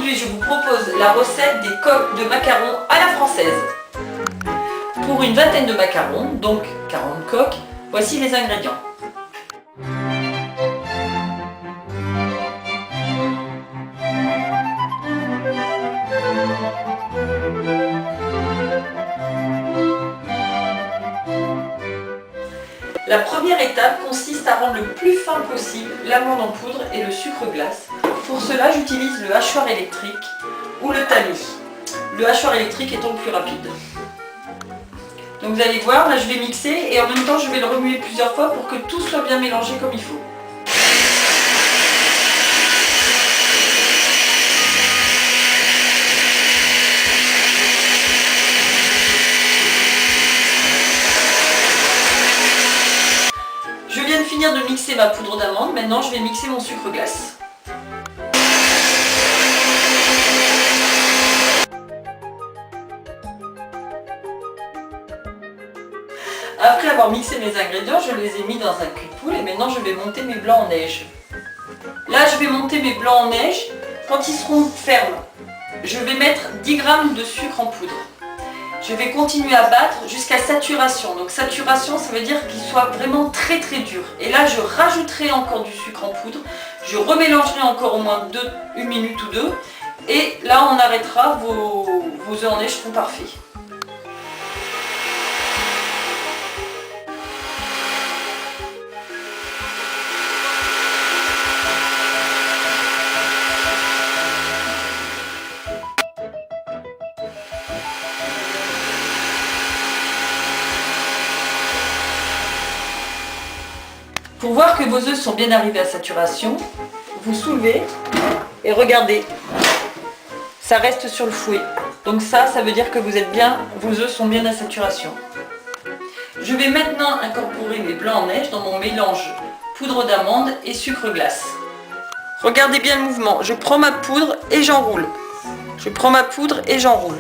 Aujourd'hui, je vous propose la recette des coques de macarons à la française. Pour une vingtaine de macarons, donc 40 coques, voici les ingrédients. La première étape consiste à rendre le plus fin possible l'amande en poudre et le sucre glace. Pour cela, j'utilise le hachoir électrique ou le tamis. Le hachoir électrique étant le plus rapide. Donc vous allez voir, là je vais mixer et en même temps je vais le remuer plusieurs fois pour que tout soit bien mélangé comme il faut. Je viens de finir de mixer ma poudre d'amande, maintenant je vais mixer mon sucre glace. Après avoir mixé mes ingrédients, je les ai mis dans un cul de poule et maintenant je vais monter mes blancs en neige. Là je vais monter mes blancs en neige. Quand ils seront fermes, je vais mettre 10 g de sucre en poudre. Je vais continuer à battre jusqu'à saturation. Donc saturation, ça veut dire qu'il soit vraiment très dur. Et là je rajouterai encore du sucre en poudre. Je remélangerai encore au moins une minute ou deux. Et là on arrêtera, vos œufs en neige seront parfaits. Pour voir que vos œufs sont bien arrivés à saturation, vous soulevez et regardez, ça reste sur le fouet. Donc ça veut dire que vos œufs sont bien à saturation. Je vais maintenant incorporer mes blancs en neige dans mon mélange poudre d'amande et sucre glace. Regardez bien le mouvement, je prends ma poudre et j'enroule. Je prends ma poudre et j'enroule.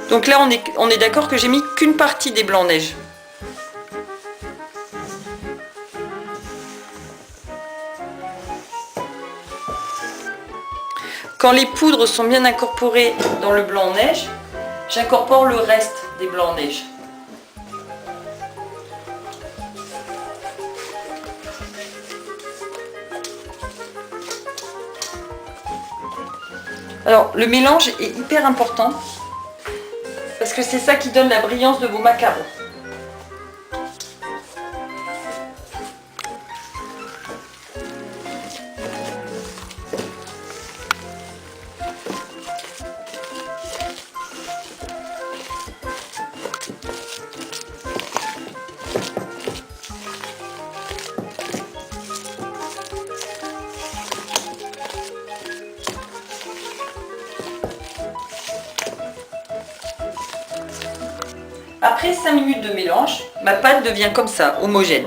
Donc là, on est d'accord que j'ai mis qu'une partie des blancs en neige. Quand les poudres sont bien incorporées dans le blanc en neige, j'incorpore le reste des blancs en neige. Alors, le mélange est hyper important. Parce que c'est ça qui donne la brillance de vos macarons. Après 5 minutes de mélange, ma pâte devient comme ça, homogène.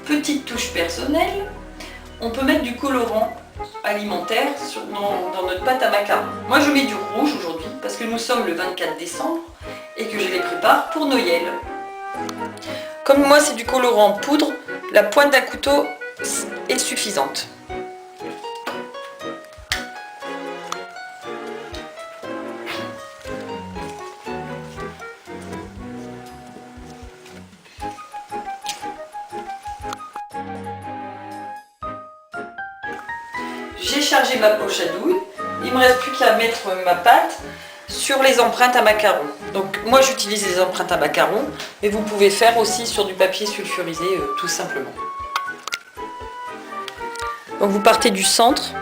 Petite touche personnelle, on peut mettre du colorant alimentaire dans notre pâte à macarons. Moi je mets du rouge aujourd'hui parce que nous sommes le 24 décembre et que je les prépare pour Noël. Comme moi c'est du colorant poudre, la pointe d'un couteau est suffisante. J'ai chargé ma poche à douille, il ne me reste plus qu'à mettre ma pâte sur les empreintes à macarons. Donc moi j'utilise les empreintes à macarons, mais vous pouvez faire aussi sur du papier sulfurisé tout simplement. Donc vous partez du centre.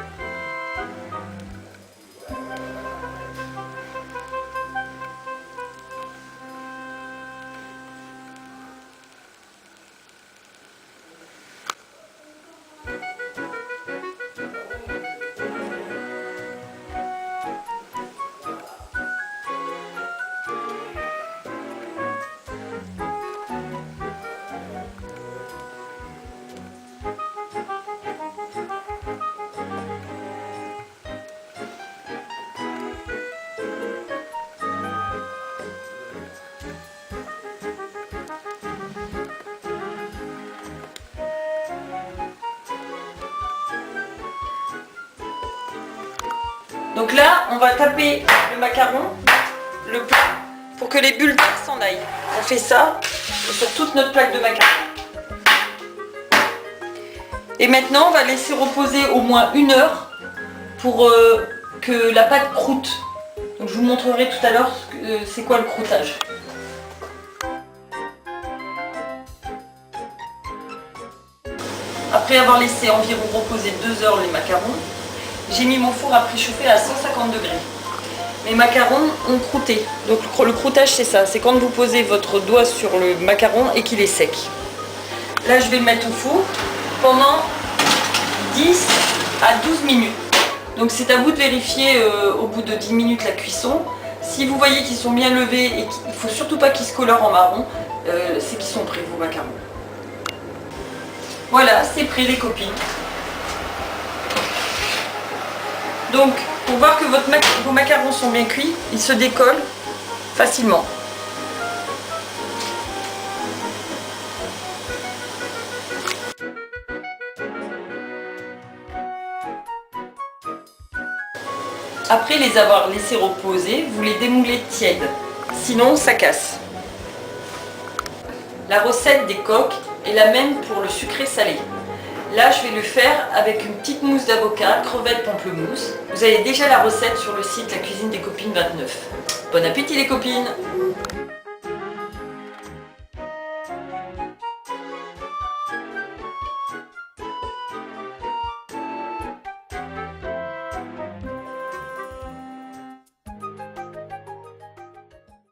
Donc là, on va taper le macaron, le plat, pour que les bulles d'air s'en aillent. On fait ça sur toute notre plaque de macaron. Et maintenant, on va laisser reposer au moins 1 heure pour que la pâte croûte. Donc je vous montrerai tout à l'heure c'est quoi le croûtage. Après avoir laissé environ reposer 2 heures les macarons, j'ai mis mon four à préchauffer à 150 degrés. Mes macarons ont croûté. Donc le croûtage c'est ça, c'est quand vous posez votre doigt sur le macaron et qu'il est sec. Là je vais le mettre au four pendant 10 à 12 minutes. Donc c'est à vous de vérifier au bout de 10 minutes la cuisson. Si vous voyez qu'ils sont bien levés et qu'il ne faut surtout pas qu'ils se colorent en marron, c'est qu'ils sont prêts vos macarons. Voilà, c'est prêt les copines. Donc pour voir que vos macarons sont bien cuits, ils se décollent facilement. Après les avoir laissés reposer, vous les démoulez tièdes, sinon ça casse. La recette des coques est la même pour le sucré salé. Là, je vais le faire avec une petite mousse d'avocat, crevettes, pamplemousse. Vous avez déjà la recette sur le site La Cuisine des Copines 29. Bon appétit les copines!